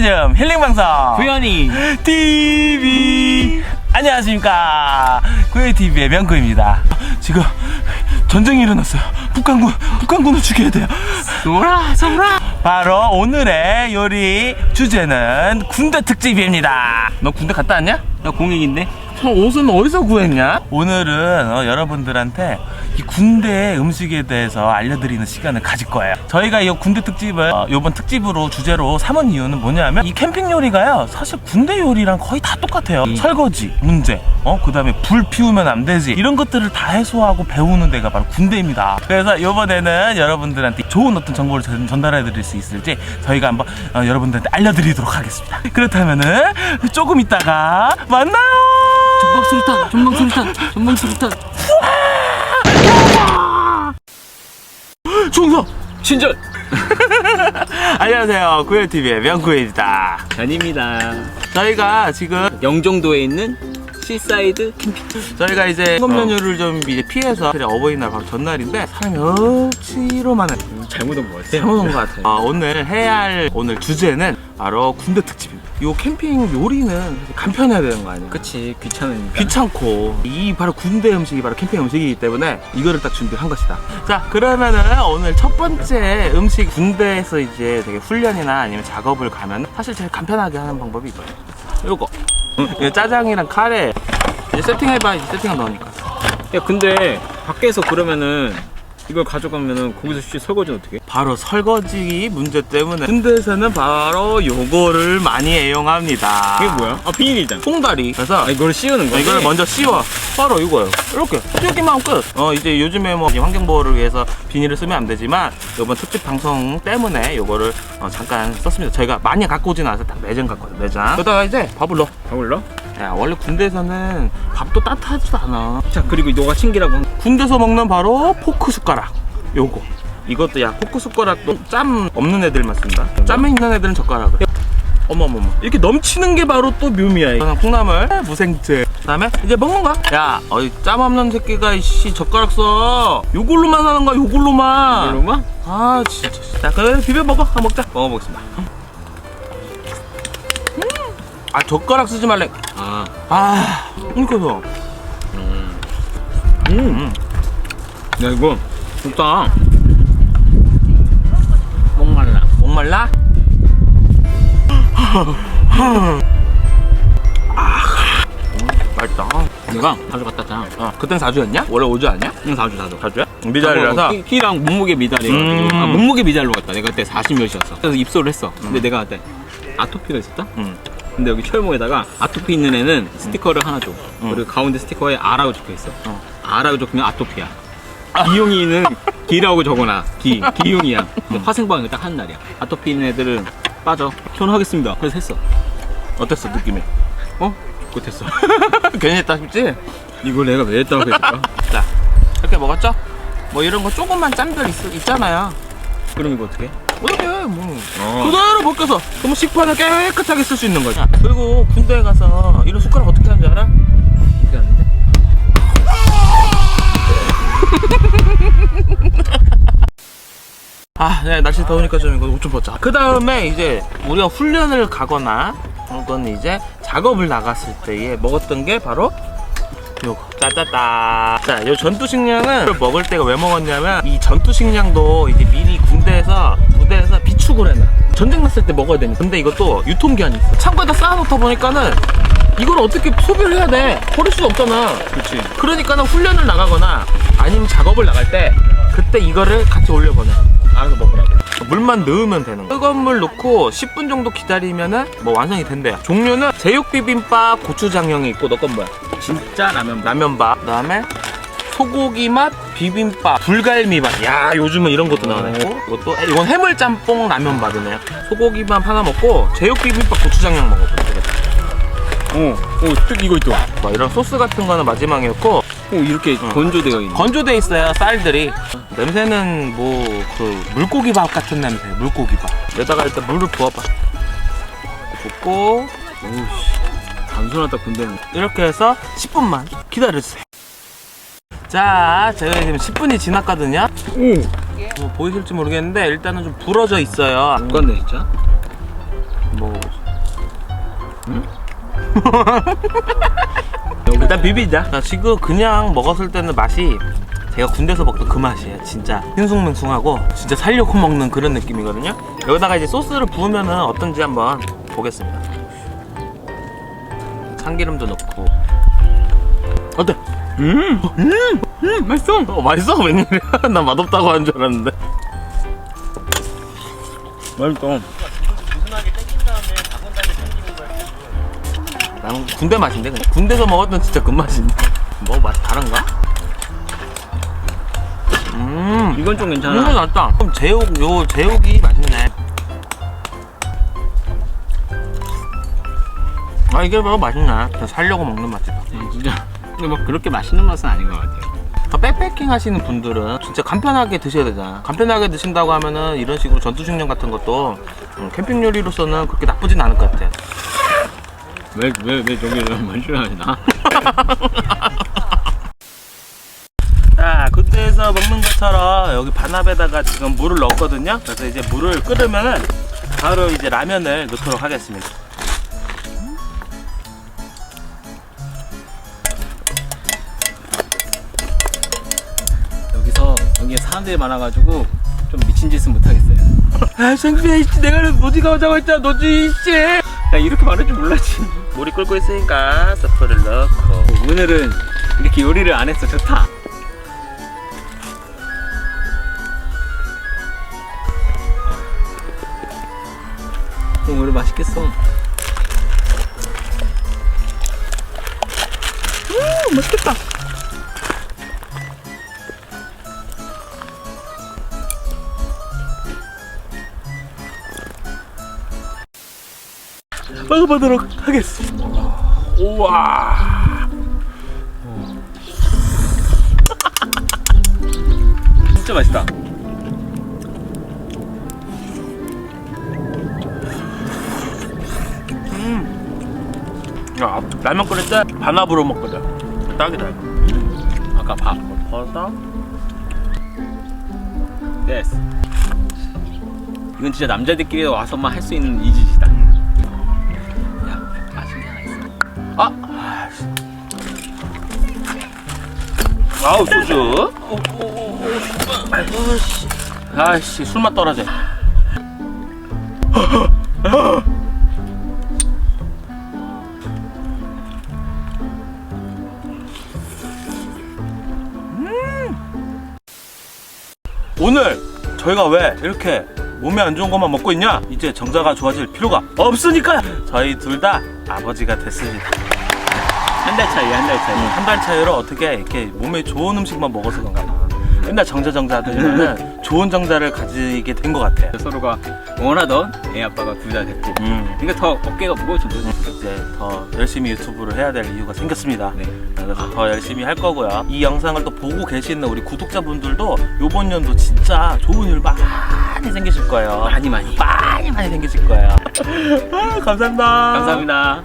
휴머니즘 힐링방송 구현이 TV. 안녕하십니까, 구현TV의 명구입니다. 지금 전쟁이 일어났어요. 북한군을 죽여야 돼요. 쏘라. 바로 오늘의 요리 주제는 군대 특집입니다. 너 군대 갔다 왔냐? 나 공익인데? 옷은 어디서 구했냐? 오늘은 여러분들한테 이 군대 음식에 대해서 알려드리는 시간을 가질 거예요. 저희가 이 군대 특집을 이번 특집으로 주제로 삼은 이유는 뭐냐면 이 캠핑 요리가요, 사실 군대 요리랑 거의 다 똑같아요. 설거지 문제, 그 다음에 불 피우면 안 되지, 이런 것들을 다 해소하고 배우는 데가 바로 군대입니다. 그래서 이번에는 여러분들한테 좋은 어떤 정보를 전달해 드릴 수 있을지 저희가 한번 여러분들한테 알려드리도록 하겠습니다. 그렇다면은 조금 있다가 만나요. 전방수류탄. 충성! 친절! 안녕하세요, 구현TV의 명구입니다. 전입니다. 저희가 지금 영종도에 있는 시사이드 캠핑. 저희가 이제 수업 연휴를 좀 이제 피해서 어버이날 바로 전날인데 사람이 억지로 많아요. 잘못 온 것 같아요. 잘못 온 것 같아요. 오늘 해야 할 주제는 바로 군대 특집입니다. 이 캠핑 요리는 간편해야 되는 거 아니야? 그치, 귀찮으니까. 귀찮고, 이 바로 군대 음식이 바로 캠핑 음식이기 때문에 이거를 딱 준비한 것이다. 자, 그러면은 오늘 첫 번째 음식, 군대에서 이제 되게 훈련이나 아니면 작업을 가면 사실 제일 간편하게 하는 방법이 이거예요. 요거 짜장이랑 카레 이제 세팅해봐. 이제 세팅을 넣으니까. 야, 근데 밖에서 그러면은 이걸 가져가면은 거기서 혹시 설거지는 어떻게 해? 바로 설거지 문제 때문에 군대에서는 바로 요거를 많이 애용합니다. 이게 뭐야? 아, 비닐이잖아. 송다리. 그래서 이걸 씌우는 거야? 이거를 먼저 씌워. 바로 이거예요. 이렇게 씌우기만 하면 끝. 이제 요즘에 뭐 환경보호를 위해서 비닐을 쓰면 안 되지만 이번 특집 방송 때문에 요거를 잠깐 썼습니다. 저희가 많이 갖고 오진 않아서 딱 4장 갖고 와요. 4장. 그러다가 이제 밥을 넣어. 밥을 넣어? 야, 원래 군대에서는 밥도 따뜻하지도 않아. 자, 그리고 너가 챙기라고. 군대에서 먹는 바로 포크 숟가락. 요거. 이것도 야, 포크 숟가락도 짬 없는 애들만 쓴다. 짬에 있는 애들은 젓가락을. 어머머머. 이렇게 넘치는 게 바로 또 묘미야. 이거는 콩나물, 무생채. 그다음에 이제 먹는 거야. 야, 짬 없는 새끼가 이씨 젓가락 써. 요걸로만 하는 거야. 요걸로만. 이걸로만? 아, 진짜. 자, 그래 비벼 먹어. 한번 먹자. 먹어보겠습니다. 아, 젓가락 쓰지 말래. 이거요. 야, 이거 좋다. 목말라? 맛있다. 내가 자주 갖다 잖아. 그땐 4주였냐? 원래 5주 아니야? 응, 4주. 4주야? 미달이라서? 키랑 몸무게 미달이가지고 몸무게 미달로 갔다. 내가 그때 40몇이었어. 그래서 입소를 했어. 근데 내가 그때 아토피가 있었다? 근데 여기 철모에다가 아토피 있는 애는 스티커를 하나 줘. 그리고 가운데 스티커에 R라고 적혀있어. R라고 적히면 아토피야. 기용이는 기라고 적어놔. 기용이야. 화생방을 딱 하는 날이야. 아토피 있는 애들은 빠져. 저는 하겠습니다. 그래서 했어. 어땠어, 느낌이? 못했어. 괜히 했다 싶지? 이걸 내가 왜 했다고 했을까? 자, 이렇게 먹었죠? 뭐 이런 거 조금만 짬들 있잖아요. 그럼 이거 어떻게 해? 어떻게 해, 뭐. 그대로 벗겨서. 그러면 식판을 깨끗하게 쓸 수 있는 거지. 그리고 군대에 가서 이런 숟가락 어떻게 하는지 알아? 어떻게 하는데? 네, 날씨 더우니까 좀 이거 옷 좀 벗자. 그 다음에 이제 우리가 훈련을 가거나 혹은 이제 작업을 나갔을 때에 먹었던 게 바로 요거. 짜짜따. 자, 요 전투식량은 먹을 때가 왜 먹었냐면 이 전투식량도 이제 미리 부대에서 비축을 해놔. 전쟁 났을 때 먹어야 되니까. 근데 이것도 유통기한이 있어. 창고에다 쌓아놓다 보니까는 이걸 어떻게 소비를 해야 돼? 버릴 수가 없잖아. 그렇지. 그러니까는 훈련을 나가거나 아니면 작업을 나갈 때 그때 이거를 같이 올려보내. 알아서 먹으라고. 물만 넣으면 되는 거야. 뜨거운 물 넣고 10분 정도 기다리면은 뭐 완성이 된대요. 종류는 제육비빔밥, 고추장형이 있고, 너 건 뭐야? 진짜 라면밥. 그 다음에 소고기 맛 비빔밥, 불갈미밥. 야, 요즘은 이런 것도 나오네. 이건 해물짬뽕 라면밥이네요. 소고기밥 하나 먹고 제육비빔밥, 고추장형 먹어보자. 이거 있다. 뭐 이런 소스 같은 거는 마지막이었고, 이렇게 건조되어 있네. 건조돼 있어요, 쌀들이. 냄새는 뭐 그 물고기밥 같은 냄새. 물고기밥. 여기다가 일단 물을 부어봐. 붓고, 오우씨, 단순하다. 군대는 이렇게 해서 10분만 기다려주세요. 자, 제가 지금 10분이 지났거든요. 뭐 보이실지 모르겠는데 일단은 좀 부러져 있어요. 못 갔네 진짜. 뭐 일단 비비자. 자, 지금 그냥 먹었을 때는 맛이 제가 군대에서 먹던 그 맛이에요. 진짜 싱숭맹숭하고 진짜 살려고 먹는 그런 느낌이거든요. 여기다가 이제 소스를 부으면은 어떤지 한번 보겠습니다. 참기름도 넣고. 어때? 맛있어. 맛있어? 웬일이야? 난 맛없다고 한 줄 알았는데. 맛있어. 나는 군대 맛인데 그냥. 군대에서 먹었던 진짜 그 맛인데. 뭐 맛 다른가? 이건 좀 괜찮아. 이거 낫다. 그럼 제육이 맛있네. 아, 이게 뭐 맛있네. 그냥 살려고 먹는 맛이다. 진짜. 근데 뭐 그렇게 맛있는 맛은 아닌 것 같아요. 백패킹 하시는 분들은 진짜 간편하게 드셔야 되잖아. 간편하게 드신다고 하면은 이런 식으로 전투식량 같은 것도 캠핑 요리로서는 그렇게 나쁘진 않을 것 같아. 왜 저기를 만들어야나? 자, 군대에서 먹는 것처럼 여기 반합에다가 지금 물을 넣었거든요. 그래서 이제 물을 끓으면은 바로 이제 라면을 넣도록 하겠습니다. 여기에 사람들이 많아가지고 좀 미친 짓은 못하겠어요. 아, 창피해. 내가 노지가 오자고 했잖아. 노지 씨. 나 이렇게 말할 줄 몰랐지. 물이 끓고 있으니까 스프를 넣고. 오늘은 이렇게 요리를 안 했어. 좋다. 오늘 맛있겠어. 맛있겠다. 먹어보도록 하겠습니다. 우와. 진짜 맛있다. 야, 라면 끓일 때 반합으로 먹거든. 딱이다. 아까 밥. 버섯. 됐어. 이건 진짜 남자들끼리 와서만 할 수 있는 이지지다. 야, 맛있는 게 하나 있어. 아우, 소주. 아이씨, 술맛 떨어져. 오늘 저희가 왜 이렇게 몸에 안 좋은 것만 먹고 있냐? 이제 정자가 좋아질 필요가 없으니까 저희 둘 다 아버지가 됐습니다. 한 달 차이, 한 달 차이. 한 달 차이로 어떻게 이렇게 몸에 좋은 음식만 먹어서 그런가 봐. 맨날 정자 하더니만은 좋은 정자를 가지게 된 것 같아요. 서로가 원하던 애 아빠가 둘 다 됐고. 그러니까 더 어깨가 무거워진 거지. 이제 더 열심히 유튜브를 해야 될 이유가 생겼습니다. 네. 그래서 더 열심히 할 거고요. 이 영상을 또 보고 계시는 우리 구독자분들도 요번 연도 진짜 좋은 일 많이 생기실 거예요. 많이 생기실 거예요. 감사합니다. 감사합니다.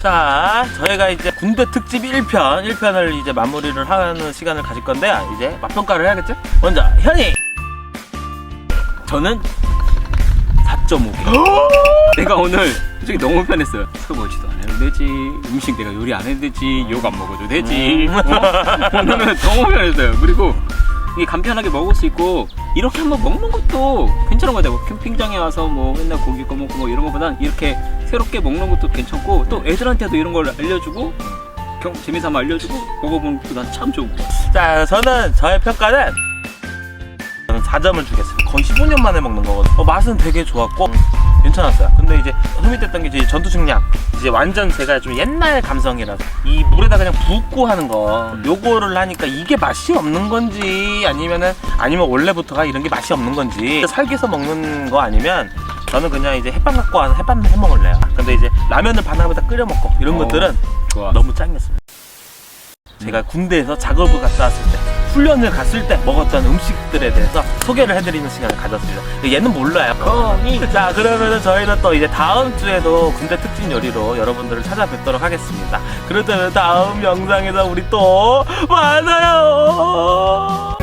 자, 저희가 이제 군대 특집 1편을 이제 마무리를 하는 시간을 가질 건데 이제 맛평가를 해야겠죠? 먼저 현이. 저는 4.5개. 내가 오늘 솔직히 너무 편했어요. 설거지도 안 해도 되지, 음식 내가 요리 안 해도 되지, 욕 안 먹어도 되지. 오늘은 너무 편했어요. 그리고 이게 간편하게 먹을 수 있고 이렇게 한번 먹는 것도 괜찮은 것 같아요. 캠핑장에 와서 뭐 맨날 고기 꺼먹고 뭐 이런 것보단 이렇게 새롭게 먹는 것도 괜찮고 또 애들한테도 이런 걸 알려주고 재미삼아 알려주고 먹어보는 것도 난 참 좋은 것 같아요. 자, 저의 평가는 저는 4점을 주겠습니다. 거의 15년 만에 먹는 거거든요. 맛은 되게 좋았고 괜찮았어요. 근데 이제 흠이 됐던 게 이제 전투식량, 이제 완전 제가 좀 옛날 감성이라서 이 물에다 그냥 붓고 하는 거 요거를 하니까 이게 맛이 없는 건지 아니면 원래부터가 이런 게 맛이 없는 건지, 살기서 먹는 거 아니면 저는 그냥 이제 햇반 갖고 와서 햇반 해 먹을래요. 근데 이제 라면을 반합에다 끓여 먹고 이런 것들은 좋아. 너무 짱이었습니다. 제가 군대에서 작업을 갔다 왔을 때, 훈련을 갔을 때 먹었던 음식들에 대해서 소개를 해드리는 시간을 가졌습니다. 얘는 몰라요. 자, 그러면은 저희는 또 이제 다음 주에도 군대 특집 요리로 여러분들을 찾아뵙도록 하겠습니다. 그렇다면 다음 영상에서 우리 또 만나요.